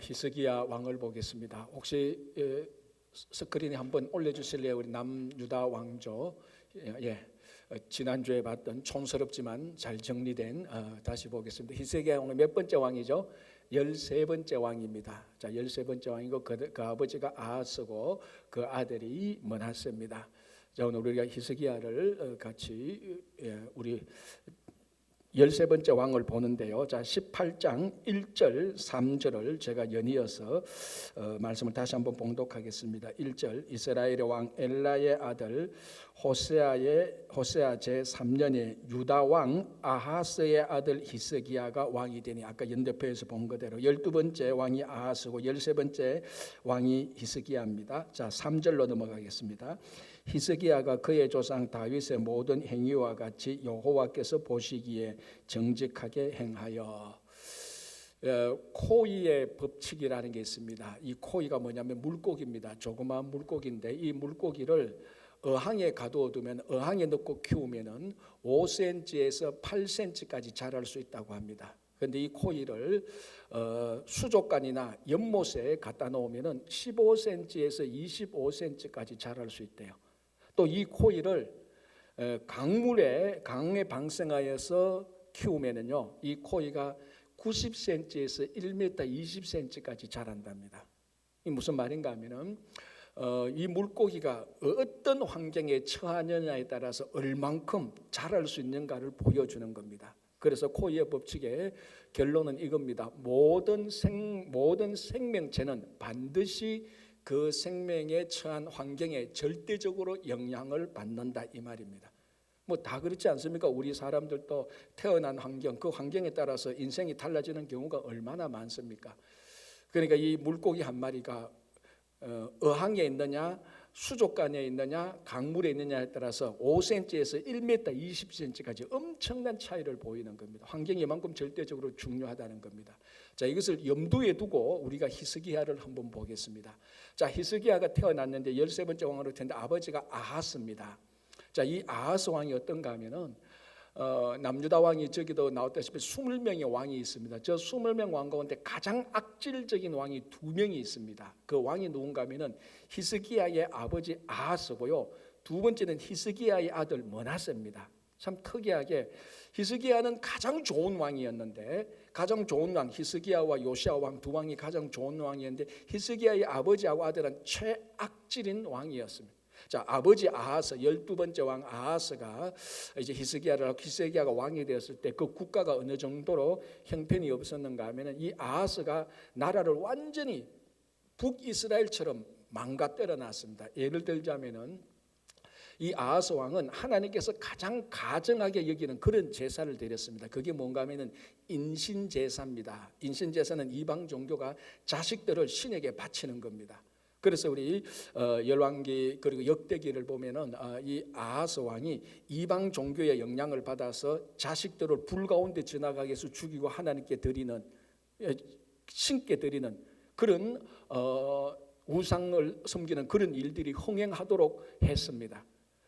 히스기야 왕을 보겠습니다. 혹시 스크린에 한번 올려주실래요? 우리 남유다 왕조. 지난주에 봤던 촌스럽지만 잘 정리된 다시 보겠습니다. 히스기야 왕은 몇 번째 왕이죠? 13번째 왕입니다. 자, 13번째 왕이고 그 아버지가 아하스고 그 아들이 므낫세입니다. 자, 오늘 우리가 히스기야를 같이 우리 13번째 왕을 보는데요. 자, 18장 1절 3절을 제가 연이어서 말씀을 다시 한번 봉독하겠습니다. 1절 이스라엘의 왕 엘라의 아들 호세아 제3년에 유다 왕 아하스의 아들 히스기야가 왕이 되니, 아까 연대표에서 본 그대로 12번째 왕이 아하스고 13번째 왕이 히스기야입니다. 자, 3절로 넘어가겠습니다. 히스기야가 그의 조상 다윗의 모든 행위와 같이 여호와께서 보시기에 정직하게 행하여. 코이의 법칙이라는 게 있습니다. 이 코이가 뭐냐면 물고기입니다. 조그마한 물고기인데 이 물고기를 어항에 가둬두면, 어항에 넣고 키우면은 5cm에서 8cm까지 자랄 수 있다고 합니다. 그런데 이 코이를 수족관이나 연못에 갖다 놓으면은 15cm에서 25cm까지 자랄 수 있대요. 또 이 코이를 강에 방생하여서 키우면은요, 이 코이가 90cm에서 1m 20cm까지 자란답니다. 이 무슨 말인가 하면은 이 물고기가 어떤 환경에 처하느냐에 따라서 얼만큼 자랄 수 있는가를 보여주는 겁니다. 그래서 코이의 법칙의 결론은 이겁니다. 모든 생명체는 반드시 그 생명에 처한 환경에 절대적으로 영향을 받는다, 이 말입니다. 뭐 다 그렇지 않습니까? 우리 사람들도 태어난 환경, 그 환경에 따라서 인생이 달라지는 경우가 얼마나 많습니까? 그러니까 이 물고기 한 마리가 어항에 있느냐, 수족관에 있느냐, 강물에 있느냐에 따라서 5cm에서 1m 20cm까지 엄청난 차이를 보이는 겁니다. 환경이 이만큼 절대적으로 중요하다는 겁니다. 자, 이것을 염두에 두고 우리가 히스기야를 한번 보겠습니다. 자, 히스기야가 태어났는데 13번째 왕으로 태어났는데 아버지가 아하스입니다. 자, 이 아하스 왕이 어떤가 하면은 남유다 왕이 저기도 나왔다시피 20명의 왕이 있습니다. 저 20명 왕 가운데 가장 악질적인 왕이 2명이 있습니다. 그 왕이 누군가 하면은 히스기야의 아버지 아하스고요, 두 번째는 히스기야의 아들 므낫세입니다. 참 특이하게 히스기야는 가장 좋은 왕이었는데, 가장 좋은 왕 히스기야와 요시야 왕 두 왕이 가장 좋은 왕이었는데 히스기야의 아버지하고 아들은 최악질인 왕이었습니다. 자, 아버지 아하스 12번째 왕 아하스가 이제 히스기야가 왕이 되었을 때 그 국가가 어느 정도로 형편이 없었는가 하면은 이 아하스가 나라를 완전히 북이스라엘처럼 망가뜨려 놨습니다. 예를 들자면은 이 아하스 왕은 하나님께서 가장 가증하게 여기는 그런 제사를 드렸습니다. 그게 뭔가 하면은 인신제사입니다. 인신제사는 이방 종교가 자식들을 신에게 바치는 겁니다. 그래서 우리 열왕기 그리고 역대기를 보면은 이 아하스 왕이 이방 종교의 영향을 받아서 자식들을 불 가운데 지나가게 해서 죽이고 하나님께 드리는, 신께 드리는 그런 우상을 섬기는 그런 일들이 흥행하도록 했습니다.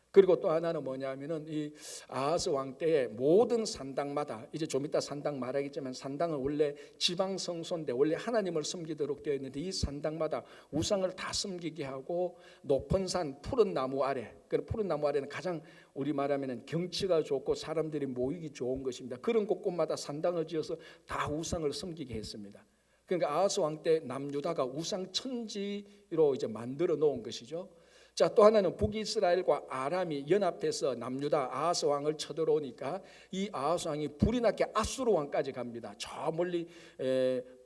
그리고 또 하나는 뭐냐면은 이 아하스 왕 때의 모든 산당마다, 이제 좀 이따 산당 말하겠지만 산당은 원래 지방 성소인데 원래 하나님을 섬기도록 되어 있는데 이 산당마다 우상을 다 섬기게 하고 높은 산 푸른 나무 아래, 그 푸른 나무 아래는 가장 우리 말하면은 경치가 좋고 사람들이 모이기 좋은 것입니다. 그런 곳곳마다 산당을 지어서 다 우상을 섬기게 했습니다. 그러니까 아하스 왕 때 남유다가 우상 천지로 이제 만들어 놓은 것이죠. 자, 또 하나는 북이스라엘과 아람이 연합해서 남유다 아하스 왕을 쳐들어오니까 이 아하스 왕이 불이 나게 아수르 왕까지 갑니다. 저 멀리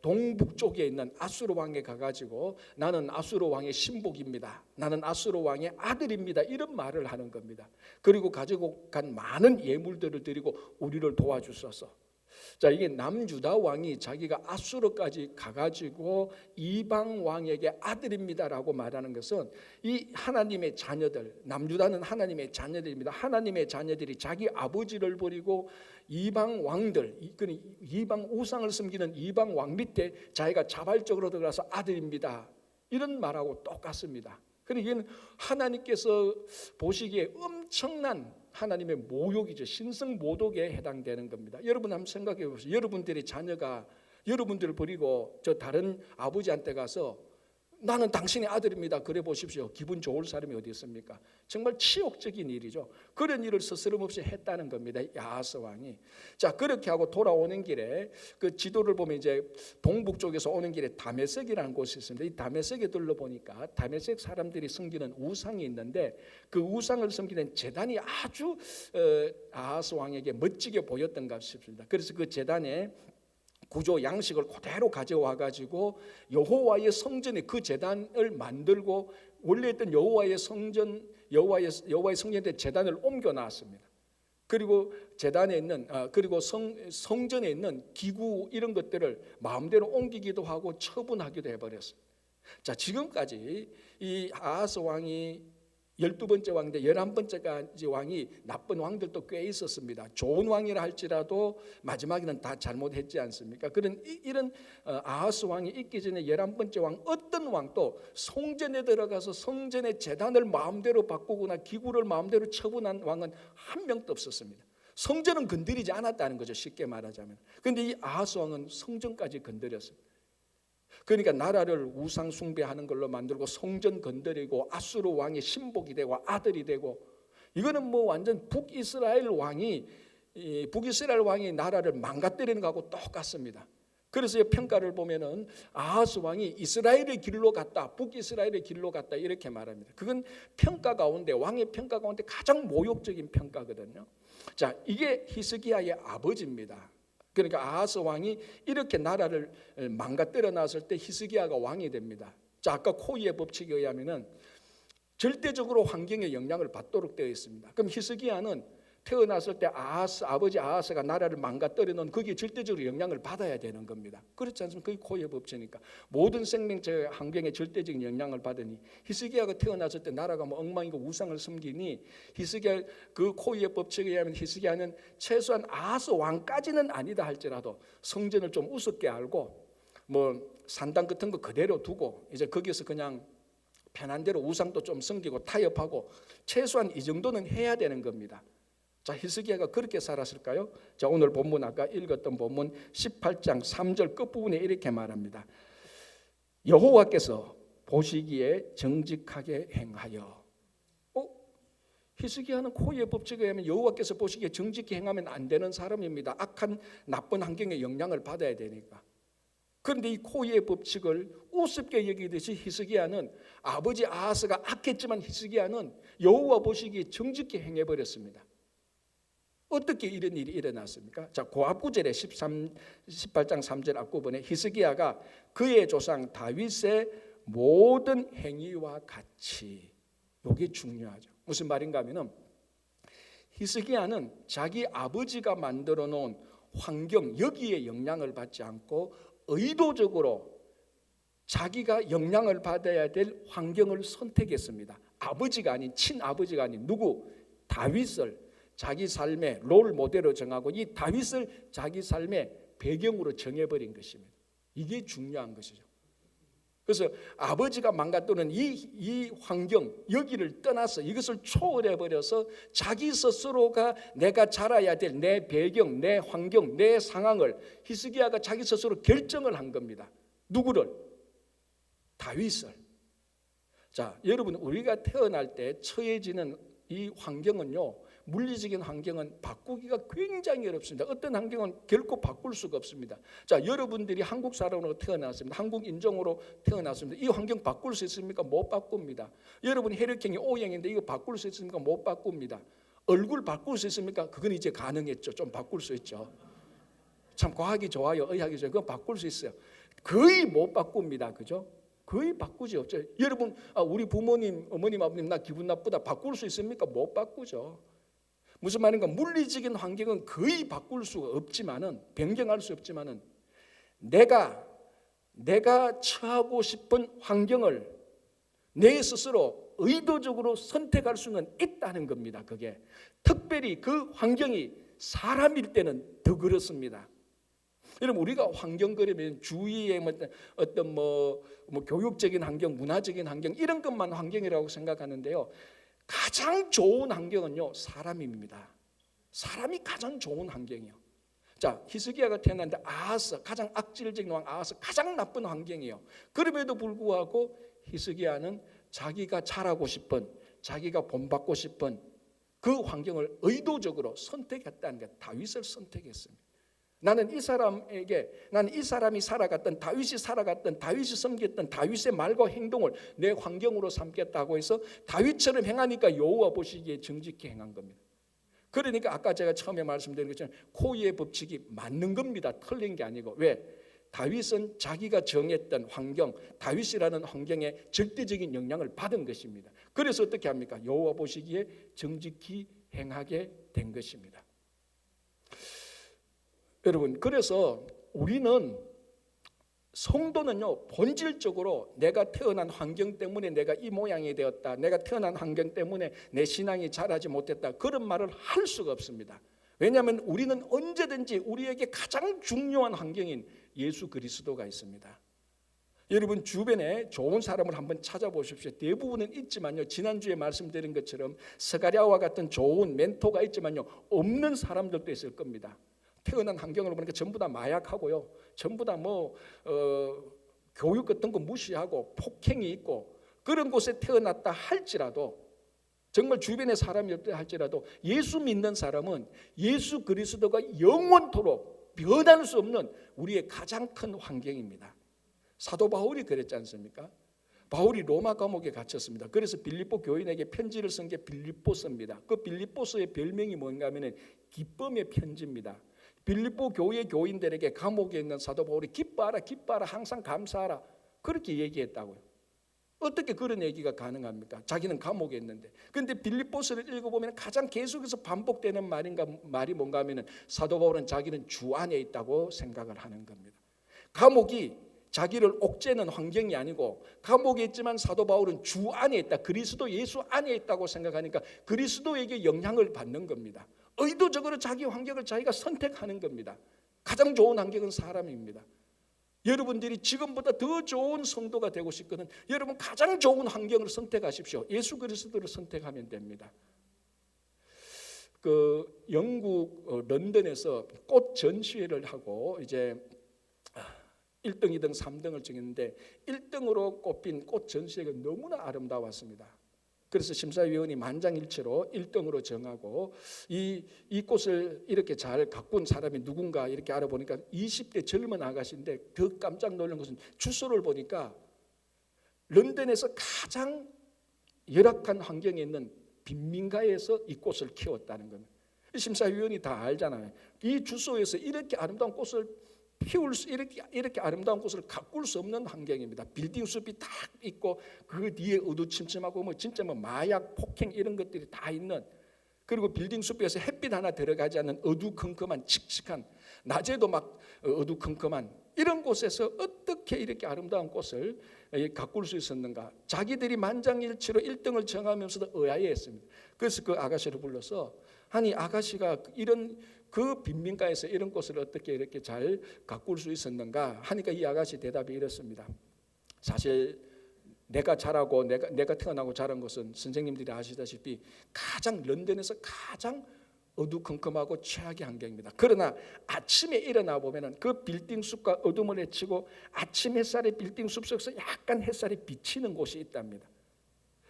동북쪽에 있는 아수르 왕에 가가지고 나는 아수르 왕의 신복입니다, 나는 아수르 왕의 아들입니다, 이런 말을 하는 겁니다. 그리고 가지고 간 많은 예물들을 드리고 우리를 도와주소서. 자, 이게 남유다 왕이 자기가 아수르까지 가가지고 이방 왕에게 아들입니다라고 말하는 것은 이 하나님의 자녀들, 남유다는 하나님의 자녀들입니다. 하나님의 자녀들이 자기 아버지를 버리고 이방 왕들, 이방 우상을 섬기는 이방 왕 밑에 자기가 자발적으로 들어가서 아들입니다, 이런 말하고 똑같습니다. 그러니까 이는 하나님께서 보시기에 엄청난 하나님의 모욕이죠. 신성 모독에 해당되는 겁니다. 여러분 한번 생각해 보세요. 여러분들의 자녀가 여러분들을 버리고 저 다른 아버지한테 가서 나는 당신의 아들입니다 그래 보십시오. 기분 좋을 사람이 어디 있습니까? 정말 치욕적인 일이죠. 그런 일을 스스럼없이 했다는 겁니다, 야하스 왕이. 자, 그렇게 하고 돌아오는 길에 그 지도를 보면 이제 동북 쪽에서 오는 길에 다메섹이라는 곳이 있습니다. 이 다메섹에 둘러보니까 다메섹 사람들이 섬기는 우상이 있는데 그 우상을 섬기는 제단이 아주 아하스 왕에게 멋지게 보였던가 싶습니다. 그래서 그 제단에 구조 양식을 그대로 가져와 가지고 여호와의 성전에 그 제단을 만들고 원래 있던 여호와의 성전에 제단을 옮겨 놨습니다. 그리고 제단에 있는 그리고 성전에 있는 기구 이런 것들을 마음대로 옮기기도 하고 처분하기도 해버렸습니다. 자, 지금까지 이 아하스 왕이 12번째 왕인데 11번째 왕이 나쁜 왕들도 꽤 있었습니다. 좋은 왕이라 할지라도 마지막에는 다 잘못했지 않습니까? 이런 아하스 왕이 있기 전에 11번째 왕 어떤 왕도 성전에 들어가서 성전의 제단을 마음대로 바꾸거나 기구를 마음대로 처분한 왕은 한 명도 없었습니다. 성전은 건드리지 않았다는 거죠, 쉽게 말하자면. 그런데 이 아하스 왕은 성전까지 건드렸습니다. 그러니까 나라를 우상 숭배하는 걸로 만들고 성전 건드리고 아수르 왕의 신복이 되고 아들이 되고, 이거는 뭐 완전 북이스라엘 왕이 나라를 망가뜨리는 것하고 똑같습니다. 그래서 평가를 보면은 아하스 왕이 이스라엘의 길로 갔다, 북이스라엘의 길로 갔다 이렇게 말합니다. 그건 평가 가운데, 왕의 평가 가운데 가장 모욕적인 평가거든요. 자, 이게 히스기야의 아버지입니다. 그러니까 아하스 왕이 이렇게 나라를 망가뜨려 놨을 때 히스기야가 왕이 됩니다. 자, 아까 코이의 법칙에 의하면은 절대적으로 환경에 영향을 받도록 되어 있습니다. 그럼 히스기야는 태어났을 때 아버지 아하스가 나라를 망가뜨려 놓은 거기에 절대적으로 영향을 받아야 되는 겁니다. 그렇지 않습니까? 그게 코이의 법칙이니까 모든 생명체 환경에 절대적인 영향을 받으니 히스기야가 태어났을 때 나라가 뭐 엉망이고 우상을 섬기니 히스기야 그 코이의 법칙에 의하면 히스기야는 최소한 아하스 왕까지는 아니다 할지라도 성전을 좀 우습게 알고 뭐 산당 같은 거 그대로 두고 이제 거기서 그냥 편한 대로 우상도 좀 섬기고 타협하고 최소한 이 정도는 해야 되는 겁니다. 자, 히스기야가 그렇게 살았을까요? 자, 오늘 본문 아까 읽었던 본문 18장 3절 끝부분에 이렇게 말합니다. 여호와께서 보시기에 정직하게 행하여. 히스기야는 코이의 법칙에 의하면 여호와께서 보시기에 정직히 행하면 안 되는 사람입니다. 악한 나쁜 환경에 영향을 받아야 되니까. 그런데 이 코이의 법칙을 우습게 여기듯이 히스기야는 아버지 아하스가 악했지만 히스기야는 여호와 보시기에 정직히 행해버렸습니다. 어떻게 이런 일이 일어났습니까? 자, 그 앞구절에 18장 3절 앞부분에 히스기야가 그의 조상 다윗의 모든 행위와 같이, 이게 중요하죠. 무슨 말인가 하면은 히스기야는 자기 아버지가 만들어 놓은 환경 여기에 영향을 받지 않고 의도적으로 자기가 영향을 받아야 될 환경을 선택했습니다. 아버지가 아닌 친아버지가 아닌 누구? 다윗을 자기 삶의 롤 모델로 정하고 이 다윗을 자기 삶의 배경으로 정해버린 것입니다. 이게 중요한 것이죠. 그래서 아버지가 망가뜨리는 이 환경 여기를 떠나서 이것을 초월해버려서 자기 스스로가 내가 자라야 될 내 배경, 내 환경, 내 상황을 히스기야가 자기 스스로 결정을 한 겁니다. 누구를? 다윗을. 자, 여러분, 우리가 태어날 때 처해지는 이 환경은요, 물리적인 환경은 바꾸기가 굉장히 어렵습니다. 어떤 환경은 결코 바꿀 수가 없습니다. 자, 여러분들이 한국 사람으로 태어났습니다. 한국 인종으로 태어났습니다. 이 환경 바꿀 수 있습니까? 못 바꿉니다. 여러분 혈액형이 O형인데 이거 바꿀 수 있습니까? 못 바꿉니다. 얼굴 바꿀 수 있습니까? 그건 이제 가능했죠. 좀 바꿀 수 있죠. 참 과학이 좋아요. 의학이 좋아요. 그건 바꿀 수 있어요. 거의 못 바꿉니다. 그죠? 거의 바꾸지 없죠. 여러분, 우리 부모님, 어머님, 아버님 나 기분 나쁘다 바꿀 수 있습니까? 못 바꾸죠. 무슨 말인가? 물리적인 환경은 거의 바꿀 수가 없지만은, 변경할 수 없지만은 내가 처하고 싶은 환경을 내 스스로 의도적으로 선택할 수는 있다는 겁니다. 그게 특별히 그 환경이 사람일 때는 더 그렇습니다. 여러분, 우리가 환경 그러면 주위에 어떤 교육적인 환경, 문화적인 환경 이런 것만 환경이라고 생각하는데요. 가장 좋은 환경은요, 사람입니다. 사람이 가장 좋은 환경이요. 자, 히스기야가 태어났는데 아하스, 가장 악질적인 왕 아하스, 가장 나쁜 환경이에요. 그럼에도 불구하고 히스기야는 자기가 잘하고 싶은, 자기가 본받고 싶은 그 환경을 의도적으로 선택했다는 게, 다윗을 선택했습니다. 나는 이 사람이 살아갔던, 다윗이 살아갔던, 다윗이 섬겼던 다윗의 말과 행동을 내 환경으로 삼겠다고 해서 다윗처럼 행하니까 여호와 보시기에 정직히 행한 겁니다. 그러니까 아까 제가 처음에 말씀드린 것처럼 코의의 법칙이 맞는 겁니다. 틀린 게 아니고. 왜? 다윗은 자기가 정했던 환경, 다윗이라는 환경에 절대적인 영향을 받은 것입니다. 그래서 어떻게 합니까? 여호와 보시기에 정직히 행하게 된 것입니다. 여러분, 그래서 우리는, 성도는요, 본질적으로 내가 태어난 환경 때문에 내가 이 모양이 되었다, 내가 태어난 환경 때문에 내 신앙이 자라지 못했다, 그런 말을 할 수가 없습니다. 왜냐하면 우리는 언제든지 우리에게 가장 중요한 환경인 예수 그리스도가 있습니다. 여러분, 주변에 좋은 사람을 한번 찾아보십시오. 대부분은 있지만요, 지난주에 말씀드린 것처럼 스가랴와 같은 좋은 멘토가 있지만요, 없는 사람들도 있을 겁니다. 태어난 환경을 보니까 전부 다 마약하고요, 전부 다 교육 같은 거 무시하고 폭행이 있고, 그런 곳에 태어났다 할지라도, 정말 주변에 사람이 없다 할지라도 예수 믿는 사람은 예수 그리스도가 영원토록 변할 수 없는 우리의 가장 큰 환경입니다. 사도 바울이 그랬지 않습니까? 바울이 로마 감옥에 갇혔습니다. 그래서 빌립보 교인에게 편지를 쓴 게 빌립보서입니다. 그 빌립보서의 별명이 뭔가 하면 기쁨의 편지입니다. 빌립보 교회 교인들에게 감옥에 있는 사도 바울이 기뻐하라, 기뻐하라, 항상 감사하라, 그렇게 얘기했다고요. 어떻게 그런 얘기가 가능합니까? 자기는 감옥에 있는데. 그런데 빌립보서를 읽어보면 가장 계속해서 반복되는 말이 뭔가 하면 사도 바울은 자기는 주 안에 있다고 생각을 하는 겁니다. 감옥이 자기를 옥죄는 환경이 아니고, 감옥에 있지만 사도 바울은 주 안에 있다, 그리스도 예수 안에 있다고 생각하니까 그리스도에게 영향을 받는 겁니다. 의도적으로 자기 환경을 자기가 선택하는 겁니다. 가장 좋은 환경은 사람입니다. 여러분들이 지금보다 더 좋은 성도가 되고 싶거든, 여러분 가장 좋은 환경을 선택하십시오. 예수 그리스도를 선택하면 됩니다. 그 영국 런던에서 꽃 전시회를 하고 이제 1등, 2등, 3등을 정했는데 1등으로 꼽힌 꽃 전시회가 너무나 아름다웠습니다. 그래서 심사위원이 만장일치로 1등으로 정하고 이 꽃을 이렇게 잘 가꾼 사람이 누군가 이렇게 알아보니까 20대 젊은 아가씨인데, 더 깜짝 놀란 것은 주소를 보니까 런던에서 가장 열악한 환경에 있는 빈민가에서 이 꽃을 키웠다는 겁니다. 심사위원이 다 알잖아요. 이 주소에서 이렇게 아름다운 꽃을 피울 수, 이렇게 아름다운 꽃을 가꿀 수 없는 환경입니다. 빌딩 숲이 딱 있고 그 뒤에 어두침침하고 진짜 마약, 폭행 이런 것들이 다 있는, 그리고 빌딩 숲에서 햇빛 하나 들어가지 않는 어두컴컴한 칙칙한, 낮에도 막 어두컴컴한 이런 곳에서 어떻게 이렇게 아름다운 꽃을 가꿀 수 있었는가? 자기들이 만장일치로 1등을 정하면서도 의아해했습니다. 그래서 그 아가씨를 불러서, 아니 아가씨가 이런 그 빈민가에서 이런 꽃을 어떻게 이렇게 잘 가꿀 수 있었는가 하니까 이 아가씨 대답이 이렇습니다. 사실 내가 자라고 내가 태어나고 자란 것은 선생님들이 아시다시피 가장 런던에서 가장 어두컴컴하고 최악의 환경입니다. 그러나 아침에 일어나 보면은 그 빌딩 숲과 어둠을 헤치고 아침 햇살에 빌딩 숲 속에서 약간 햇살이 비치는 곳이 있답니다.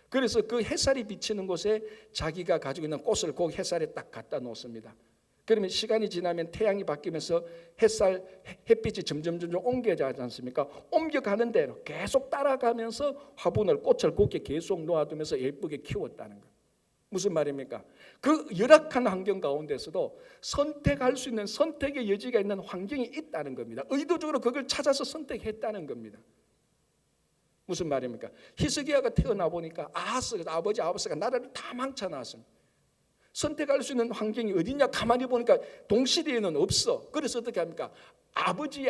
그래서 그 햇살이 비치는 곳에 자기가 가지고 있는 꽃을 그 햇살에 딱 갖다 놓습니다. 그러면 시간이 지나면 태양이 바뀌면서 햇빛이 점점 옮겨가지 않습니까? 옮겨가는 대로 계속 따라가면서 화분을, 꽃을 곱게 계속 놓아두면서 예쁘게 키웠다는 거예요. 무슨 말입니까? 그 열악한 환경 가운데서도 선택할 수 있는 선택의 여지가 있는 환경이 있다는 겁니다. 의도적으로 그걸 찾아서 선택했다는 겁니다. 무슨 말입니까? 히스기야가 태어나 보니까 아버지가 나라를 다 망쳐놨습니다. 선택할 수 있는 환경이 어디냐? 가만히 보니까 동시대에는 없어. 그래서 어떻게 합니까? 아버지인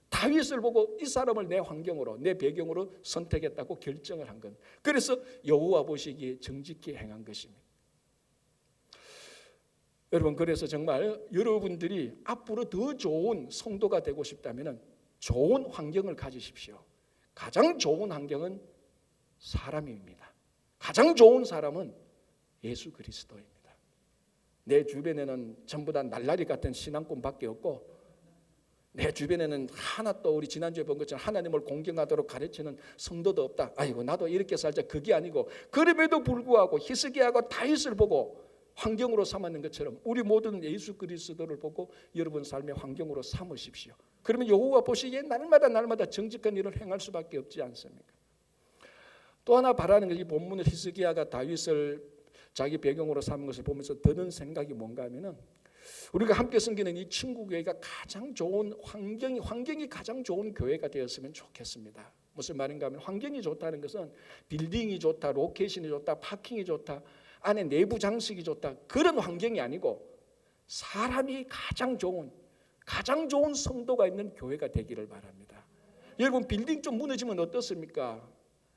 다윗을 보고 이 사람을 내 환경으로, 내 배경으로 선택했다고 결정을 한 겁니다. 그래서 여호와 보시기에 정직히 행한 것입니다. 여러분, 그래서 정말 여러분들이 앞으로 더 좋은 성도가 되고 싶다면 좋은 환경을 가지십시오. 가장 좋은 환경은 사람입니다. 가장 좋은 사람은 예수 그리스도입니다. 내 주변에는 전부 다 날라리 같은 신앙꾼밖에 없고, 내 주변에는 하나 또 우리 지난주에 본 것처럼 하나님을 공경하도록 가르치는 성도도 없다. 아이고 나도 이렇게 살자. 그게 아니고, 그럼에도 불구하고 히스기야가 다윗을 보고 환경으로 삼았는 것처럼 우리 모든 예수 그리스도를 보고 여러분 삶의 환경으로 삼으십시오. 그러면 여호와 보시기에 날마다 정직한 일을 행할 수밖에 없지 않습니까? 또 하나 바라는 것이, 본문의 히스기야가 다윗을 자기 배경으로 삼은 것을 보면서 드는 생각이 뭔가 하면은, 우리가 함께 섬기는 이 친구교회가 가장 좋은 환경이 가장 좋은 교회가 되었으면 좋겠습니다. 무슨 말인가 하면, 환경이 좋다는 것은 빌딩이 좋다, 로케이션이 좋다, 파킹이 좋다, 안에 내부 장식이 좋다, 그런 환경이 아니고 사람이 가장 좋은 성도가 있는 교회가 되기를 바랍니다. 여러분, 빌딩 좀 무너지면 어떻습니까?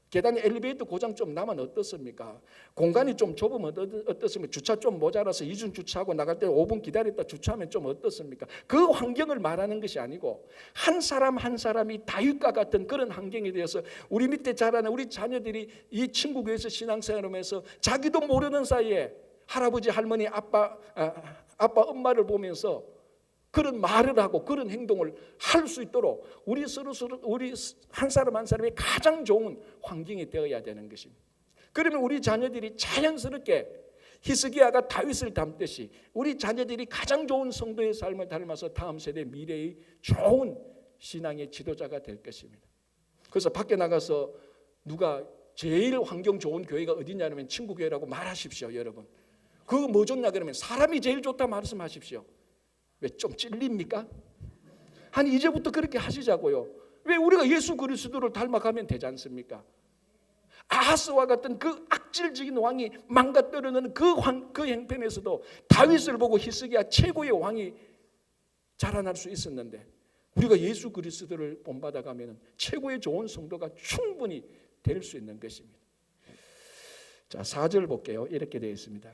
계단에 엘리베이터 고장 좀 나면 어떻습니까? 공간이 좀 좁으면 어떻습니까? 주차 좀 모자라서 이중 주차하고 나갈 때 5분 기다렸다 주차하면 좀 어떻습니까? 그 환경을 말하는 것이 아니고, 한 사람 한 사람이 다윗과 같은 그런 환경에 대해서 우리 밑에 자라는 우리 자녀들이 이 친구교회에서 신앙생활하면서 자기도 모르는 사이에 할아버지 할머니 아빠 엄마를 보면서 그런 말을 하고 그런 행동을 할 수 있도록 우리 한 사람 한 사람이 가장 좋은 환경이 되어야 되는 것입니다. 그러면 우리 자녀들이 자연스럽게 히스기야가 다윗을 닮듯이 우리 자녀들이 가장 좋은 성도의 삶을 닮아서 다음 세대 미래의 좋은 신앙의 지도자가 될 것입니다. 그래서 밖에 나가서 누가 제일 환경 좋은 교회가 어디냐면 친구교회라고 말하십시오. 여러분, 그거 뭐 좋냐 그러면 사람이 제일 좋다 말씀하십시오. 왜 좀 찔립니까? 아니 이제부터 그렇게 하시자고요. 왜 우리가 예수 그리스도를 닮아가면 되지 않습니까? 아하스와 같은 그 악질적인 왕이 망가뜨리는 그 행편에서도 다윗을 보고 히스기야 최고의 왕이 자라날 수 있었는데, 우리가 예수 그리스도를 본받아가면 최고의 좋은 성도가 충분히 될 수 있는 것입니다. 자, 4절 볼게요. 이렇게 되어 있습니다.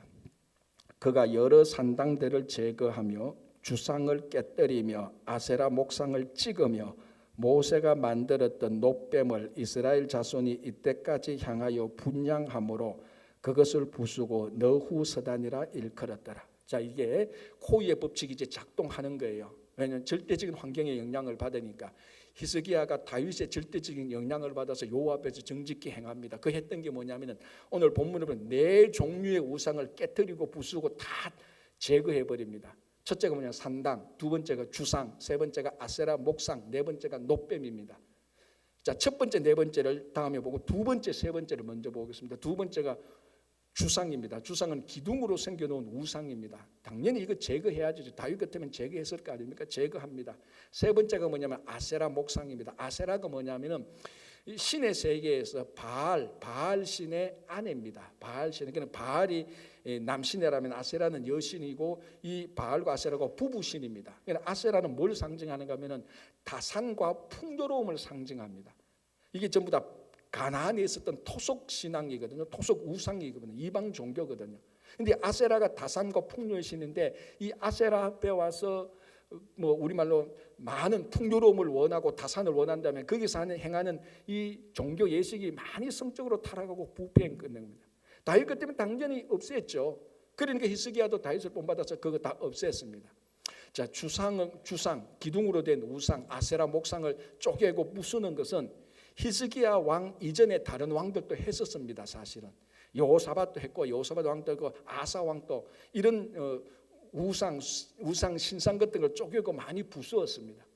그가 여러 산당들을 제거하며 주상을 깨뜨리며 아세라 목상을 찍으며 모세가 만들었던 놋뱀을 이스라엘 자손이 이때까지 향하여 분향함으로 그것을 부수고 너후서단이라 일컬었더라. 자, 이게 코이의 법칙이 이제 작동하는 거예요. 왜냐하면 절대적인 환경의 영향을 받으니까. 히스기야가 다윗의 절대적인 영향을 받아서 여호와 앞에서 정직히 행합니다. 그 했던 게 뭐냐면은 오늘 본문을 보면 4종류의 우상을 깨뜨리고 부수고 다 제거해 버립니다. 첫째가 뭐냐, 산당, 두 번째가 주상, 세 번째가 아세라 목상, 네 번째가 놋뱀입니다. 자, 첫 번째, 네 번째를 다음에 보고 두 번째, 세 번째를 먼저 보겠습니다. 두 번째가 주상입니다. 주상은 기둥으로 생겨놓은 우상입니다. 당연히 이거 제거해야죠. 다윗 같으면 제거했을 거 아닙니까? 제거합니다. 세 번째가 뭐냐면 아세라 목상입니다. 아세라가 뭐냐면은 신의 세계에서 바알 신의 아내입니다. 바알 신, 그러니까 바알이 남신이라면 아세라는 여신이고 이 바알과 아세라가 부부신입니다. 그러니까 아세라는 뭘 상징하는가 하면은 다산과 풍요로움을 상징합니다. 이게 전부 다 가나안에 있었던 토속 신앙이거든요. 토속 우상이거든요. 이방 종교거든요. 근데 아세라가 다산과 풍요의 신인데, 이 아세라 앞에 와서 뭐 우리말로 많은 풍요로움을 원하고 다산을 원한다면 거기서 행하는 이 종교 예식이 많이 성적으로 타락하고 부패한 겁니다. 다윗 그때면 당연히 없앴죠. 그러니까 히스기야도 다윗을 본받아서 그거 다 없앴습니다. 자, 주상 기둥으로 된 우상 아세라 목상을 쪼개고 부수는 것은 히스기야 왕 이전에 다른 왕들도 했었습니다. 사실은 여호사밧도 했고, 여호사밧 왕도 했고, 아사 왕도 이런 우상 신상 같은 걸 쪼개고 많이 부수었습니다.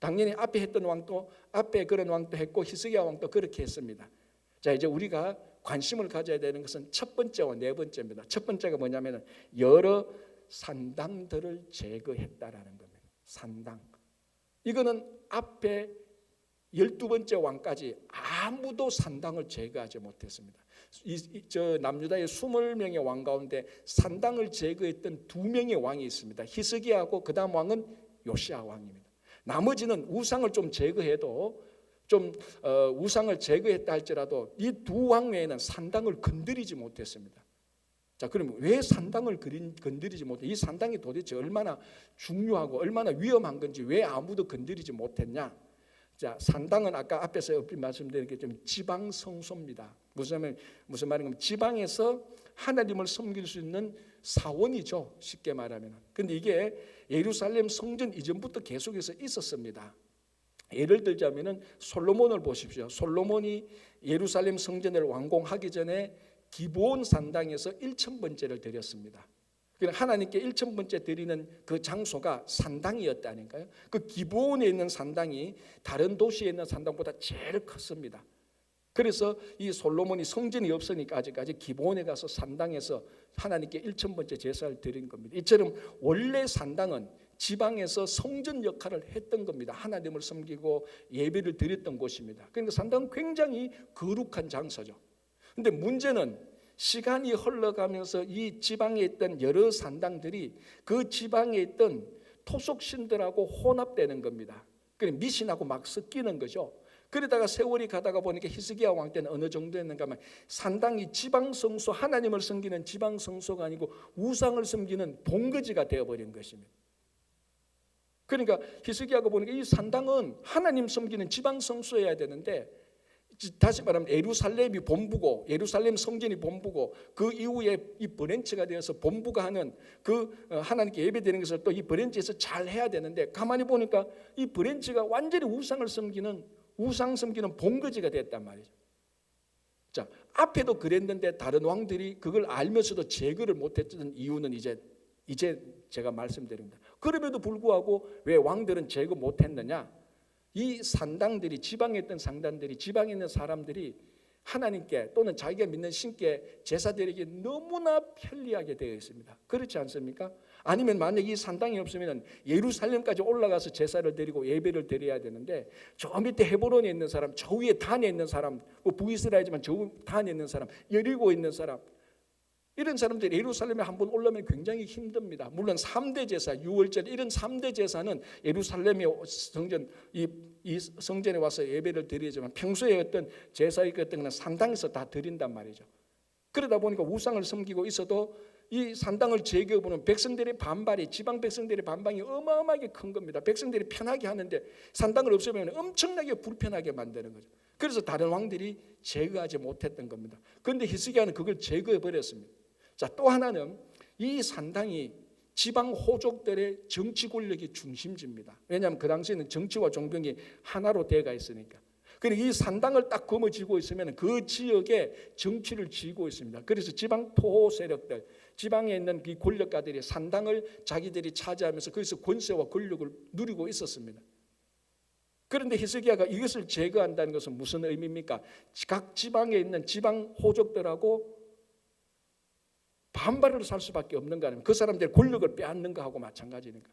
당연히 앞에 했던 왕도 앞에 그런 왕도 했고 히스기야 왕도 그렇게 했습니다. 자, 이제 우리가 관심을 가져야 되는 것은 첫 번째와 네 번째입니다. 첫 번째가 뭐냐면은 여러 산당들을 제거했다라는 겁니다. 산당. 이거는 앞에 12번째 왕까지 아무도 산당을 제거하지 못했습니다. 저 남유다의 20명의 왕 가운데 산당을 제거했던 2명의 왕이 있습니다. 히스기야하고 그 다음 왕은 요시야 왕입니다. 나머지는 우상을 좀 제거해도 우상을 제거했다 할지라도 이 두 왕 외에는 산당을 건드리지 못했습니다. 자, 그러면 왜 산당을 건드리지 못해? 이 산당이 도대체 얼마나 중요하고 얼마나 위험한 건지 왜 아무도 건드리지 못했냐? 자, 산당은 아까 앞에서 말씀드린 게 좀 지방 성소입니다. 무슨 말인가? 지방에서 하나님을 섬길 수 있는 사원이죠, 쉽게 말하면. 근데 이게 예루살렘 성전 이전부터 계속해서 있었습니다. 예를 들자면은 솔로몬을 보십시오. 솔로몬이 예루살렘 성전을 완공하기 전에 기브온 산당에서 1000번째를 드렸습니다. 하나님께 1000번째 드리는 그 장소가 산당이었다니까요. 그 기브온에 있는 산당이 다른 도시에 있는 산당보다 제일 컸습니다. 그래서 이 솔로몬이 성전이 없으니까 아직까지 기브온에 가서 산당에서 하나님께 1000번째 제사를 드린 겁니다. 이처럼 원래 산당은 지방에서 성전 역할을 했던 겁니다. 하나님을 섬기고 예배를 드렸던 곳입니다. 그러니까 산당은 굉장히 거룩한 장소죠. 그런데 문제는 시간이 흘러가면서 이 지방에 있던 여러 산당들이 그 지방에 있던 토속신들하고 혼합되는 겁니다. 그러니까 미신하고 막 섞이는 거죠. 그러다가 세월이 가다가 보니까 히스기야 왕 때는 어느 정도였는가 하면 산당이 지방성소, 하나님을 섬기는 지방성소가 아니고 우상을 섬기는 본거지가 되어버린 것입니다. 그러니까 히스기야가 보니까 이 산당은 하나님 섬기는 지방성소여야 되는데, 다시 말하면 예루살렘이 본부고 예루살렘 성전이 본부고 그 이후에 이 브랜치가 되어서 본부가 하는 그 하나님께 예배드리는 것을 또 이 브랜치에서 잘 해야 되는데, 가만히 보니까 이 브랜치가 완전히 우상 섬기는 본거지가 됐단 말이죠. 자, 앞에도 그랬는데 다른 왕들이 그걸 알면서도 제거를 못했던 이유는 이제 제가 말씀드립니다. 그럼에도 불구하고 왜 왕들은 제거 못했느냐? 이 산당들이, 지방에 있던 산당들이, 지방에 있는 사람들이 하나님께 또는 자기가 믿는 신께 제사 드리기 너무나 편리하게 되어 있습니다. 그렇지 않습니까? 아니면 만약 이 산당이 없으면 예루살렘까지 올라가서 제사를 드리고 예배를 드려야 되는데, 저 밑에 헤브론에 있는 사람, 저 위에 단에 있는 사람, 북이스라엘이지만 저 단에 있는 사람, 여리고에 있는 사람, 이런 사람들이 예루살렘에 한번 올라오면 굉장히 힘듭니다. 물론 3대 제사, 6월절 이런 3대 제사는 예루살렘의 성전, 이 성전에 와서 예배를 드리지만 평소에 어떤 제사의 어떤 건 산당에서 다 드린단 말이죠. 그러다 보니까 우상을 섬기고 있어도 이 산당을 제거해보는 백성들의 반발이, 지방 백성들의 반발이 어마어마하게 큰 겁니다. 백성들이 편하게 하는데 산당을 없애면 엄청나게 불편하게 만드는 거죠. 그래서 다른 왕들이 제거하지 못했던 겁니다. 그런데 히스기야는 그걸 제거해버렸습니다. 자, 또 하나는 이 산당이 지방 호족들의 정치 권력의 중심지입니다. 왜냐하면 그 당시에는 정치와 종병이 하나로 되어가 있으니까. 그리고 이 산당을 딱 거머쥐고 있으면 그 지역에 정치를 쥐고 있습니다. 그래서 지방 토호 세력들, 지방에 있는 이 권력가들이 산당을 자기들이 차지하면서 거기서 권세와 권력을 누리고 있었습니다. 그런데 히스기야가 이것을 제거한다는 것은 무슨 의미입니까? 각 지방에 있는 지방 호족들하고 반발을 살 수밖에 없는 거 아닙니까? 그 사람들의 권력을 빼앗는 거하고 마찬가지니까.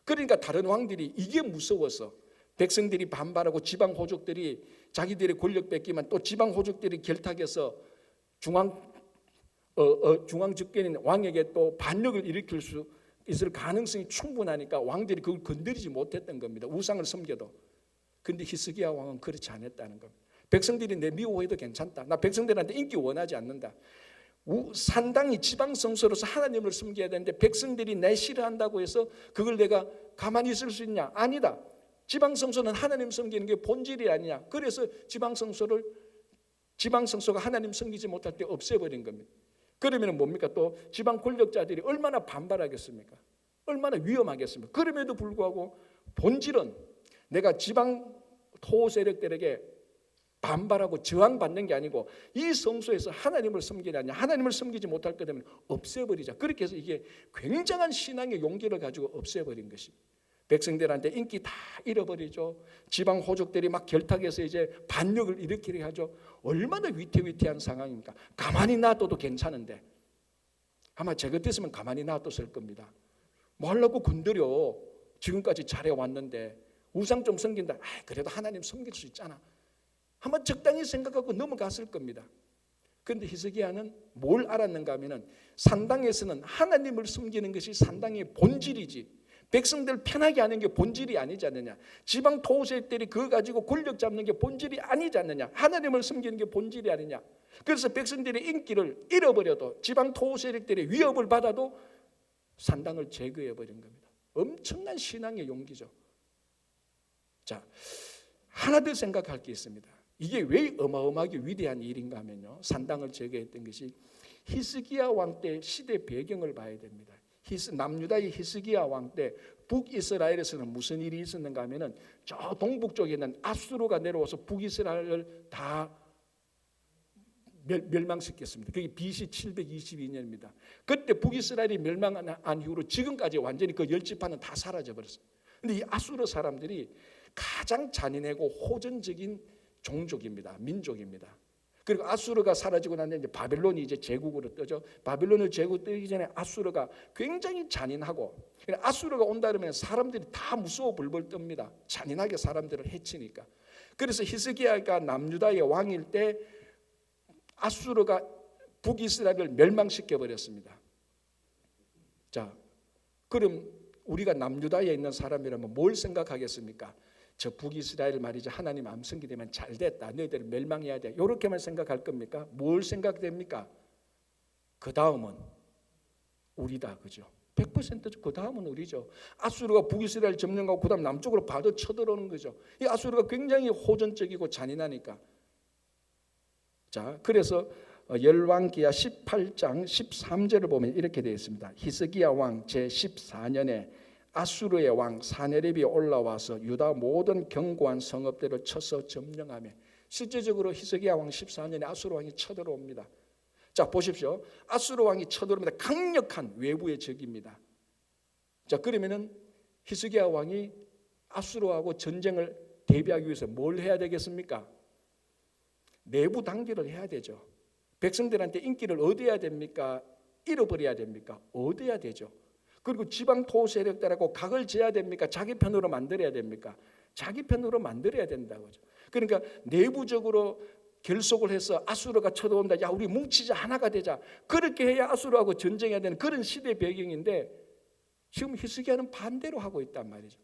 그러니까 다른 왕들이 이게 무서워서 백성들이 반발하고 지방 호족들이 자기들의 권력 뺏기면 또 지방 호족들이 결탁해서 중앙 집권인 왕에게 또 반역을 일으킬 수 있을 가능성이 충분하니까 왕들이 그걸 건드리지 못했던 겁니다. 우상을 섬겨도. 그런데 히스기야 왕은 그렇지 않았다는 겁니다. 백성들이 내 미워해도 괜찮다. 나 백성들한테 인기 원하지 않는다. 산당이 지방성소로서 하나님을 섬겨야 되는데 백성들이 내 싫어한다고 해서 그걸 내가 가만히 있을 수 있냐? 아니다. 지방성소는 하나님 섬기는 게 본질이 아니냐. 그래서 지방성소가 하나님 섬기지 못할 때 없애버린 겁니다. 그러면 뭡니까? 또 지방 권력자들이 얼마나 반발하겠습니까? 얼마나 위험하겠습니까? 그럼에도 불구하고 본질은 내가 지방 토호 세력들에게 반발하고 저항받는 게 아니고 이 성소에서 하나님을 섬기느냐, 하나님을 섬기지 못할 것 때문에 없애버리자. 그렇게 해서 이게 굉장한 신앙의 용기를 가지고 없애버린 것입니다. 백성들한테 인기 다 잃어버리죠. 지방 호족들이 막 결탁해서 이제 반역을 일으키게 하죠. 얼마나 위태위태한 상황입니까? 가만히 놔둬도 괜찮은데 아마 제 같았으면 가만히 놔뒀을 겁니다. 뭐 하려고 건드려. 지금까지 잘해왔는데 우상 좀 섬긴다. 그래도 하나님 섬길 수 있잖아. 아마 적당히 생각하고 넘어갔을 겁니다. 그런데 히스기야는 뭘 알았는가 하면은 산당에서는 하나님을 섬기는 것이 산당의 본질이지 백성들 편하게 하는 게 본질이 아니지 않느냐. 지방 토호세력들이 그거 가지고 권력 잡는 게 본질이 아니지 않느냐. 하나님을 섬기는 게 본질이 아니냐. 그래서 백성들의 인기를 잃어버려도 지방 토호세력들의 위협을 받아도 산당을 제거해버린 겁니다. 엄청난 신앙의 용기죠. 자, 하나 더 생각할 게 있습니다. 이게 왜 어마어마하게 위대한 일인가 하면요, 산당을 제거했던 것이 히스기야 왕 때 시대 배경을 봐야 됩니다. 남유다의 히스기야 왕 때 북이스라엘에서는 무슨 일이 있었는가 하면은 저 동북 쪽에 있는 아수르가 내려와서 북이스라엘을 다 멸망시켰습니다. 그게 BC 722년입니다. 그때 북이스라엘이 멸망한 이후로 지금까지 완전히 그 열 지파는 다 사라져 버렸어요. 근데 이 아수르 사람들이 가장 잔인하고 호전적인 종족입니다. 민족입니다. 그리고 아수르가 사라지고 난 뒤에 이제 바벨론이 이제 제국으로 뜨죠. 바벨론을 제국 뜨기 전에 아수르가 굉장히 잔인하고, 아수르가 온다 그러면 사람들이 다 무서워 벌벌 뜹니다. 잔인하게 사람들을 해치니까. 그래서 히스기야가 남유다의 왕일 때 아수르가 북이스라엘을 멸망시켜 버렸습니다. 자, 그럼 우리가 남유다에 있는 사람이라면 뭘 생각하겠습니까? 저 북이스라엘 말이죠. 하나님 암송기 되면 잘됐다. 너희들 멸망해야 돼. 이렇게만 생각할 겁니까? 뭘 생각됩니까? 그 다음은 우리다. 그죠? 100% 그 다음은 우리죠. 아수르가 북이스라엘 점령하고 그 다음 남쪽으로 바로 쳐들어오는 거죠. 이 아수르가 굉장히 호전적이고 잔인하니까. 자, 그래서 열왕기하 18장 13절을 보면 이렇게 되어 있습니다. 히스기야 왕 제14년에 아수르의 왕 사네립이 올라와서 유다 모든 견고한 성읍들을 쳐서 점령하며, 실제적으로 히스기야 왕 14년에 아수르 왕이 쳐들어옵니다. 자, 보십시오. 아수르 왕이 쳐들어옵니다. 강력한 외부의 적입니다. 자, 그러면은 히스기야 왕이 아수르하고 전쟁을 대비하기 위해서 뭘 해야 되겠습니까? 내부 단결을 해야 되죠. 백성들한테 인기를 얻어야 됩니까? 잃어버려야 됩니까? 얻어야 되죠. 그리고 지방 토호 세력들하고 각을 재야 됩니까? 자기 편으로 만들어야 됩니까? 자기 편으로 만들어야 된다고 하죠. 그러니까 내부적으로 결속을 해서 아수르가 쳐들어온다. 야, 우리 뭉치자, 하나가 되자. 그렇게 해야 아수르하고 전쟁해야 되는 그런 시대 배경인데, 지금 히스기야는 반대로 하고 있단 말이죠.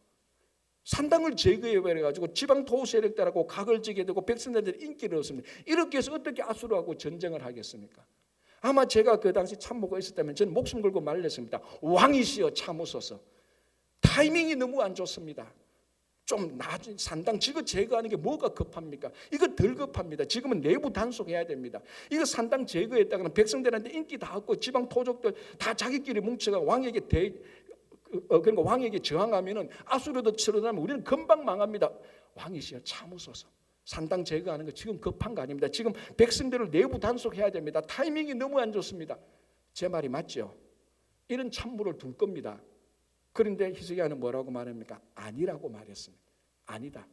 산당을 제거해버려가지고 지방 토호 세력들하고 각을 지게 되고 백성들한테 인기를 얻습니다. 이렇게 해서 어떻게 아수르하고 전쟁을 하겠습니까? 아마 제가 그 당시 참모가 있었다면 저는 목숨 걸고 말렸습니다. 왕이시여 참으소서. 타이밍이 너무 안 좋습니다. 좀 나중 산당 지거 제거하는 게 뭐가 급합니까? 이거 덜 급합니다. 지금은 내부 단속해야 됩니다. 이거 산당 제거했다가는 백성들한테 인기 다 얻고 지방 토족들 다 자기끼리 뭉쳐가 왕에게 그러니까 왕에게 저항하면은 아수르도 치러나면 우리는 금방 망합니다. 왕이시여 참으소서. 산당 제거하는 거 지금 급한 거 아닙니다. 지금 백성들을 내부 단속해야 됩니다. 타이밍이 너무 안 좋습니다. 제 말이 맞죠? 이런 참모를 둘 겁니다. 그런데 히스기야는 뭐라고 말합니까? 아니라고 말했습니다. 아니다.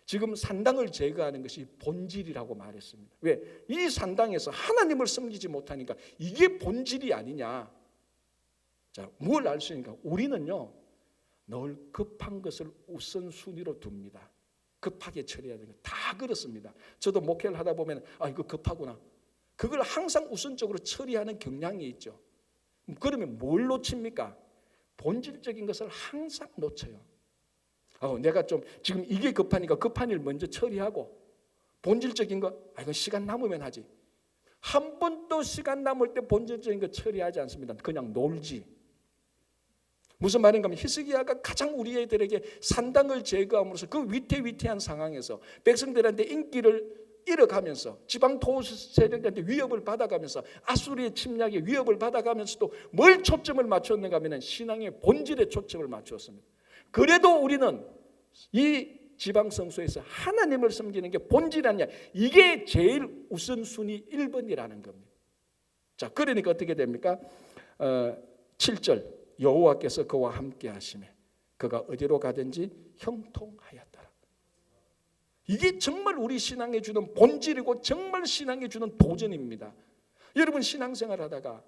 지금 산당을 제거하는 것이 본질이라고 말했습니다. 왜? 이 산당에서 하나님을 섬기지 못하니까 이게 본질이 아니냐. 자, 뭘 알 수 있는가? 우리는요, 늘 급한 것을 우선순위로 둡니다. 급하게 처리해야 되는 거 다 그렇습니다. 저도 목회를 하다 보면 이거 급하구나. 그걸 항상 우선적으로 처리하는 경향이 있죠. 그러면 뭘 놓칩니까? 본질적인 것을 항상 놓쳐요. 내가 좀 지금 이게 급하니까 급한 일 먼저 처리하고, 본질적인 거 이건 시간 남으면 하지. 한 번도 시간 남을 때 본질적인 거 처리하지 않습니다. 그냥 놀지. 무슨 말인가 하면 히스기야가 가장 우리들에게 산당을 제거함으로써 그 위태위태한 상황에서 백성들한테 인기를 잃어가면서 지방 토호 세력들한테 위협을 받아가면서 아수르의 침략에 위협을 받아가면서도 뭘 초점을 맞췄는가 하면 신앙의 본질에 초점을 맞추었습니다. 그래도 우리는 이 지방 성소에서 하나님을 섬기는 게 본질 아니냐. 이게 제일 우선순위 1번이라는 겁니다. 자, 그러니까 어떻게 됩니까? 7절 여호와께서 그와 함께 하시매 그가 어디로 가든지 형통하였더라. 이게 정말 우리 신앙에 주는 본질이고 정말 신앙에 주는 도전입니다. 여러분 신앙생활 하다가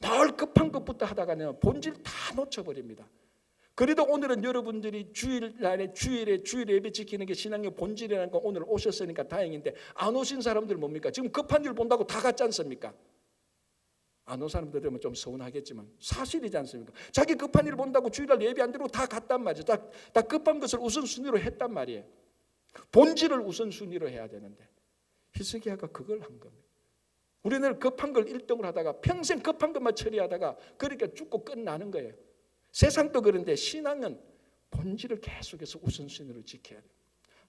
늘 급한 것부터 하다가는 본질 다 놓쳐버립니다. 그래도 오늘은 여러분들이 주일에 예배 지키는 게 신앙의 본질이라는 거 오늘 오셨으니까 다행인데, 안 오신 사람들 뭡니까? 지금 급한 일 본다고 다 갔지 않습니까? 안 온 사람들 되면 좀 서운하겠지만 사실이지 않습니까? 자기 급한 일 본다고 주일날 예배 안 드리고 다 갔단 말이죠. 다 급한 것을 우선순위로 했단 말이에요. 본질을 우선순위로 해야 되는데 히스기야가 그걸 한 겁니다. 우리는 급한 걸 1등을 하다가 평생 급한 것만 처리하다가 그러니까 죽고 끝나는 거예요. 세상도 그런데 신앙은 본질을 계속해서 우선순위로 지켜야 돼요.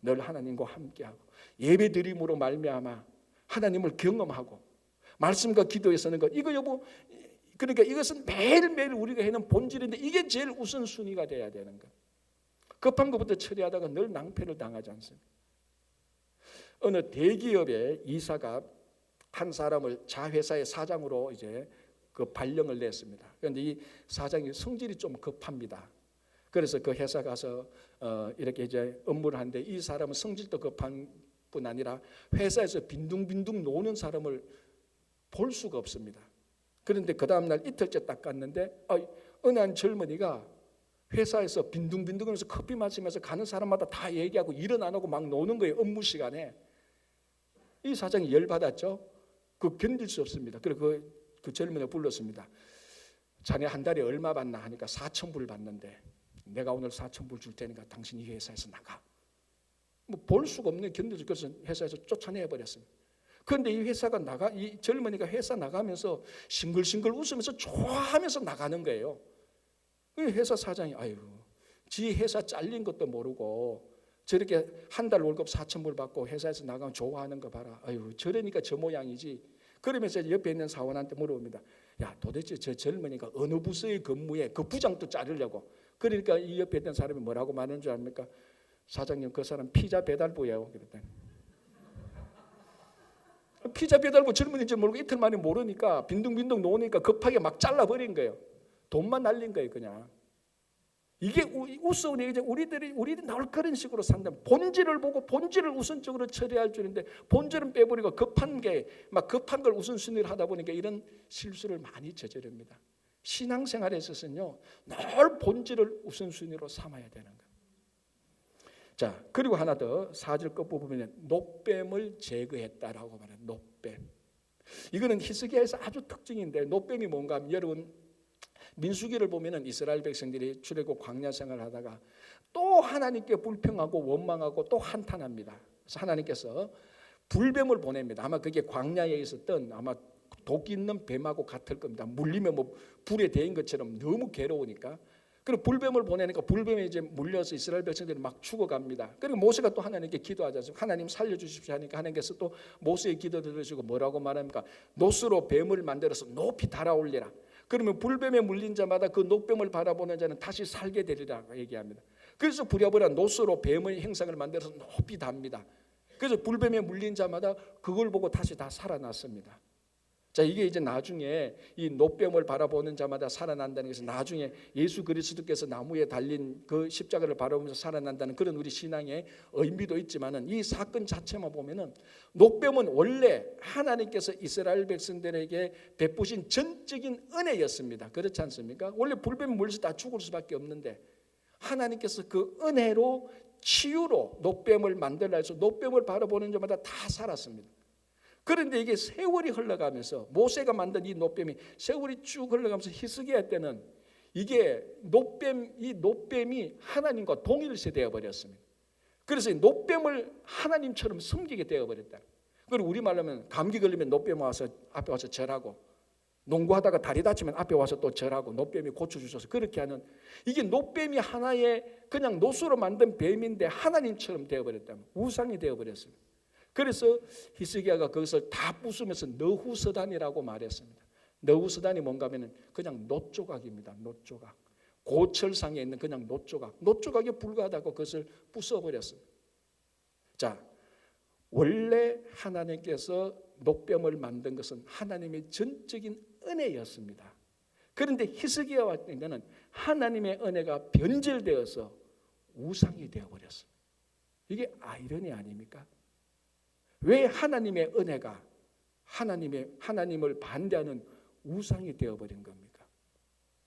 늘 하나님과 함께하고 예배드림으로 말미암아 하나님을 경험하고 말씀과 기도에 서는 것. 이거 여보, 그러니까 이것은 매일매일 우리가 해는 본질인데 이게 제일 우선순위가 돼야 되는 것. 급한 것부터 처리하다가 늘 낭패를 당하지 않습니까? 어느 대기업의 이사가 한 사람을 자회사의 사장으로 이제 그 발령을 냈습니다. 그런데 이 사장이 성질이 좀 급합니다. 그래서 그 회사 가서 이렇게 이제 업무를 하는데 이 사람은 성질도 급한 뿐 아니라 회사에서 빈둥빈둥 노는 사람을 볼 수가 없습니다. 그런데 그 다음날 이틀째 딱 갔는데 어느 한 젊은이가 회사에서 빈둥빈둥하면서 커피 마시면서 가는 사람마다 다 얘기하고 일은 안 하고 막 노는 거예요. 업무 시간에. 이 사장이 열받았죠. 그 견딜 수 없습니다. 그래서 그 젊은이를 불렀습니다. 자네 한 달에 얼마 받나 하니까 4,000불 받는데 내가 오늘 4,000불 줄 테니까 당신이 이 회사에서 나가. 뭐 볼 수가 없는 견딜 수 없어서 회사에서 쫓아내버렸습니다. 그런데 이 젊은이가 회사 나가면서 싱글싱글 웃으면서 좋아하면서 나가는 거예요. 회사 사장이 지 회사 잘린 것도 모르고 저렇게 한 달 월급 4,000불 받고 회사에서 나가면 좋아하는 거 봐라. 저러니까 저 모양이지. 그러면서 옆에 있는 사원한테 물어봅니다. 야, 도대체 저 젊은이가 어느 부서에 근무해? 그 부장도 자르려고. 그러니까 이 옆에 있던 사람이 뭐라고 말하는 줄 압니까? 사장님, 그 사람 피자 배달부예요. 그랬더니 피자 배달부 젊은이인지 모르고 이틀 만에 모르니까 빈둥빈둥 노니까 급하게 막 잘라버린 거예요. 돈만 날린 거예요, 그냥. 이게 우스운 얘기죠. 우리들이 그런 식으로 산다면 본질을 보고 본질을 우선적으로 처리할 줄인데 본질은 빼버리고 급한 걸 우선순위를 하다 보니까 이런 실수를 많이 저지릅니다. 신앙생활에 있어서는요, 늘 본질을 우선순위로 삼아야 되는 거예요. 자, 그리고 하나 더 4절 끝부분에 노뱀을 제거했다라고 말해요. 노뱀. 이거는 히스기야에서 아주 특징인데 노뱀이 뭔가 하면 여러분 민수기를 보면은 이스라엘 백성들이 출애굽 광야 생활을 하다가 또 하나님께 불평하고 원망하고 또 한탄합니다. 그래서 하나님께서 불뱀을 보냅니다. 아마 그게 광야에 있었던 아마 독 있는 뱀하고 같을 겁니다. 물리면 뭐 불에 데인 것처럼 너무 괴로우니까. 그리고 불뱀을 보내니까 불뱀에 이제 물려서 이스라엘 백성들이 막 죽어갑니다. 그리고 모세가 또 하나님께 기도하지 않습니까? 하나님 살려주십시오 하니까 하나님께서 또 모세의 기도 들으시고 뭐라고 말합니까? 노스로 뱀을 만들어서 높이 달아올리라. 그러면 불뱀에 물린 자마다 그 노뱀을 바라보는 자는 다시 살게 되리라고 얘기합니다. 그래서 부랴부랴 노스로 뱀의 형상을 만들어서 높이 답니다. 그래서 불뱀에 물린 자마다 그걸 보고 다시 다 살아났습니다. 자, 이게 이제 나중에 이 노뱀을 바라보는 자마다 살아난다는 것은 나중에 예수 그리스도께서 나무에 달린 그 십자가를 바라보면서 살아난다는 그런 우리 신앙의 의미도 있지만은 이 사건 자체만 보면은 노뱀은 원래 하나님께서 이스라엘 백성들에게 베푸신 전적인 은혜였습니다. 그렇지 않습니까? 원래 불뱀 물려서 다 죽을 수밖에 없는데 하나님께서 그 은혜로 치유로 노뱀을 만들라 해서 노뱀을 바라보는 자마다 다 살았습니다. 그런데 이게 세월이 흘러가면서 모세가 만든 이 노뱀이 세월이 쭉 흘러가면서 히스기야 때는 이게 이 노뱀이 하나님과 동일시 되어 버렸습니다. 그래서 이 노뱀을 하나님처럼 섬기게 되어 버렸다. 그리고 우리말로 하면 감기 걸리면 노뱀 와서 앞에 와서 절하고 농구하다가 다리 다치면 앞에 와서 또 절하고 노뱀이 고쳐주셔서 그렇게 하는 이게 노뱀이 하나의 그냥 노수로 만든 뱀인데 하나님처럼 되어 버렸다. 우상이 되어 버렸습니다. 그래서 히스기야가 그것을 다 부수면서 너후서단이라고 말했습니다. 너후서단이 뭔가 하면 그냥 놋조각입니다. 놋조각. 고철상에 있는 그냥 놋조각. 놋조각에 불과하다고 그것을 부숴버렸습니다. 자, 원래 하나님께서 노뱀을 만든 것은 하나님의 전적인 은혜였습니다. 그런데 히스기야와 때는 하나님의 은혜가 변질되어서 우상이 되어버렸습니다. 이게 아이러니 아닙니까? 왜 하나님의 은혜가 하나님을 반대하는 우상이 되어버린 겁니까?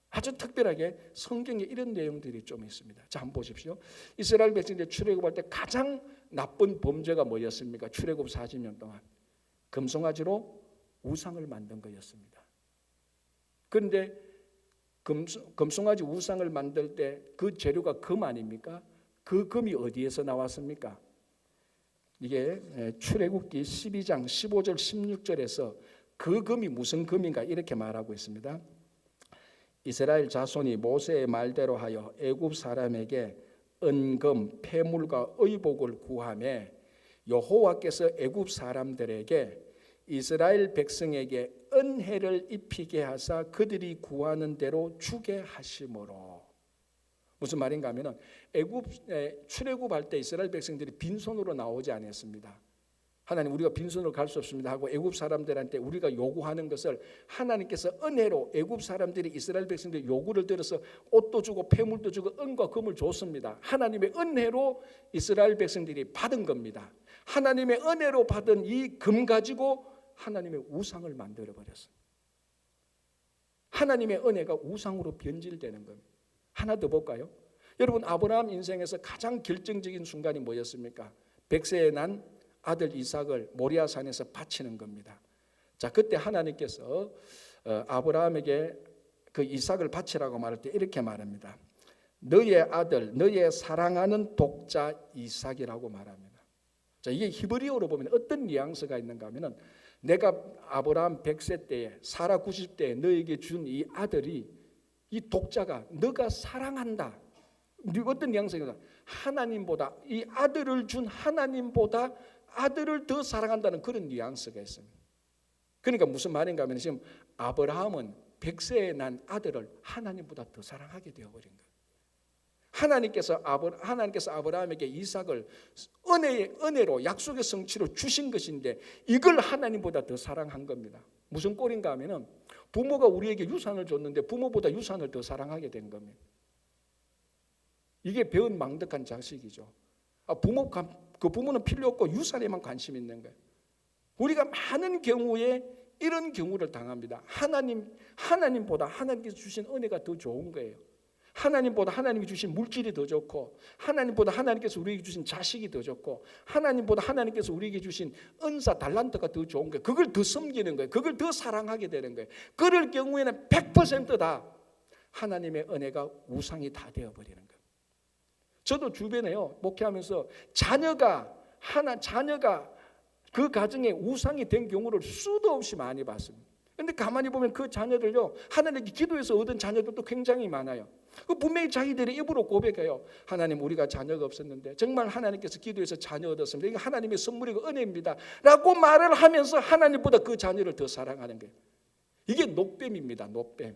아주 특별하게 성경에 이런 내용들이 좀 있습니다. 자, 한번 보십시오. 이스라엘 백성들이 출애굽할 때 가장 나쁜 범죄가 뭐였습니까? 출애굽 40년 동안 금송아지로 우상을 만든 거였습니다. 그런데 금송아지 우상을 만들 때 그 재료가 금 아닙니까? 그 금이 어디에서 나왔습니까? 이게 출애굽기 12장 15절 16절에서 그 금이 무슨 금인가 이렇게 말하고 있습니다. 이스라엘 자손이 모세의 말대로 하여 애굽 사람에게 은금, 폐물과 의복을 구하매 여호와께서 애굽 사람들에게 이스라엘 백성에게 은혜를 입히게 하사 그들이 구하는 대로 주게 하심으로. 무슨 말인가 하면은 출애굽할 때 이스라엘 백성들이 빈손으로 나오지 않았습니다. 하나님, 우리가 빈손으로 갈 수 없습니다 하고 애굽 사람들한테 우리가 요구하는 것을 하나님께서 은혜로 애굽 사람들이 이스라엘 백성들의 요구를 들어서 옷도 주고 폐물도 주고 은과 금을 줬습니다. 하나님의 은혜로 이스라엘 백성들이 받은 겁니다. 하나님의 은혜로 받은 이 금 가지고 하나님의 우상을 만들어 버렸어요. 하나님의 은혜가 우상으로 변질되는 겁니다. 하나 더 볼까요? 여러분, 아브라함 인생에서 가장 결정적인 순간이 뭐였습니까? 100세에 난 아들 이삭을 모리아산에서 바치는 겁니다. 자, 그때 하나님께서 아브라함에게 그 이삭을 바치라고 말할 때 이렇게 말합니다. 너의 아들, 너의 사랑하는 독자 이삭이라고 말합니다. 자, 이게 히브리어로 보면 어떤 뉘앙스가 있는가 하면은 내가 아브라함 100세 때에 사라 90대에 너에게 준 이 아들이, 이 독자가 너가 사랑한다. 어떤 뉘앙스가 하나님보다, 이 아들을 준 하나님보다 아들을 더 사랑한다는 그런 뉘앙스가 있습니다. 그러니까 무슨 말인가 하면 지금 아브라함은 100세에 난 아들을 하나님보다 더 사랑하게 되어버린 거예요. 하나님께서 아브라함에게 이삭을 은혜로 약속의 성취로 주신 것인데 이걸 하나님보다 더 사랑한 겁니다. 무슨 꼴인가 하면은 부모가 우리에게 유산을 줬는데 부모보다 유산을 더 사랑하게 된 겁니다. 이게 배은 망덕한 자식이죠. 그 부모는 필요 없고 유산에만 관심 있는 거예요. 우리가 많은 경우에 이런 경우를 당합니다. 하나님보다 하나님께서 주신 은혜가 더 좋은 거예요. 하나님보다 하나님이 주신 물질이 더 좋고, 하나님보다 하나님께서 우리에게 주신 자식이 더 좋고, 하나님보다 하나님께서 우리에게 주신 은사 달란트가 더 좋은 거예요. 그걸 더 섬기는 거예요. 그걸 더 사랑하게 되는 거예요. 그럴 경우에는 100% 다 하나님의 은혜가 우상이 다 되어버리는 거예요. 저도 주변에요, 목회하면서 자녀가 그 가정에 우상이 된 경우를 수도 없이 많이 봤습니다. 그런데 가만히 보면 그 자녀들요, 하나님께 기도해서 얻은 자녀들도 굉장히 많아요. 분명히 자기들의 입으로 고백해요. 하나님, 우리가 자녀가 없었는데 정말 하나님께서 기도해서 자녀 얻었습니다. 이게 하나님의 선물이고 은혜입니다 라고 말을 하면서 하나님보다 그 자녀를 더 사랑하는 거예요. 이게 녹뱀입니다. 녹뱀.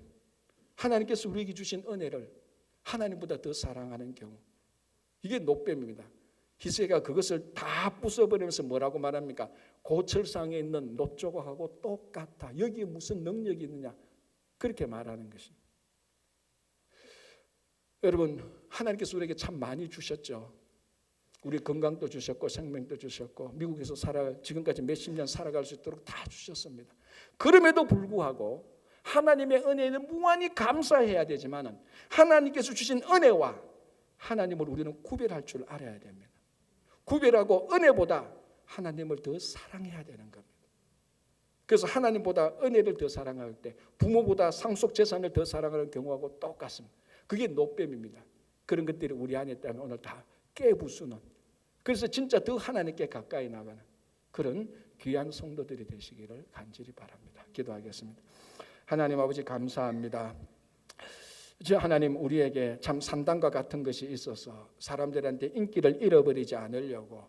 하나님께서 우리에게 주신 은혜를 하나님보다 더 사랑하는 경우, 이게 녹뱀입니다. 히스기야가 그것을 다 부숴버리면서 뭐라고 말합니까? 고철상에 있는 놋조각하고 똑같아. 여기에 무슨 능력이 있느냐? 그렇게 말하는 것입니다. 여러분, 하나님께서 우리에게 참 많이 주셨죠. 우리 건강도 주셨고 생명도 주셨고 미국에서 지금까지 몇십 년 살아갈 수 있도록 다 주셨습니다. 그럼에도 불구하고 하나님의 은혜에는 무한히 감사해야 되지만 하나님께서 주신 은혜와 하나님을 우리는 구별할 줄 알아야 됩니다. 구별하고 은혜보다 하나님을 더 사랑해야 되는 겁니다. 그래서 하나님보다 은혜를 더 사랑할 때 부모보다 상속 재산을 더 사랑하는 경우하고 똑같습니다. 그게 노뱀입니다. 그런 것들이 우리 안에 있다면 오늘 다 깨부수는, 그래서 진짜 더 하나님께 가까이 나가는 그런 귀한 성도들이 되시기를 간절히 바랍니다. 기도하겠습니다. 하나님 아버지, 감사합니다. 하나님, 우리에게 참 산당과 같은 것이 있어서 사람들한테 인기를 잃어버리지 않으려고,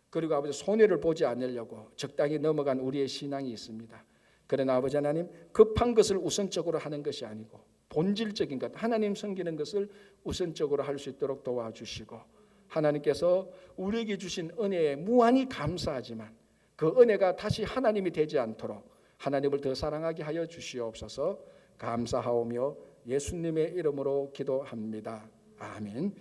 그리고 아버지 손해를 보지 않으려고 적당히 넘어간 우리의 신앙이 있습니다. 그러나 아버지 하나님, 급한 것을 우선적으로 하는 것이 아니고 본질적인 것, 하나님 섬기는 것을 우선적으로 할 수 있도록 도와주시고, 하나님께서 우리에게 주신 은혜에 무한히 감사하지만 그 은혜가 다시 하나님이 되지 않도록 하나님을 더 사랑하게 하여 주시옵소서. 감사하오며 예수님의 이름으로 기도합니다. 아멘.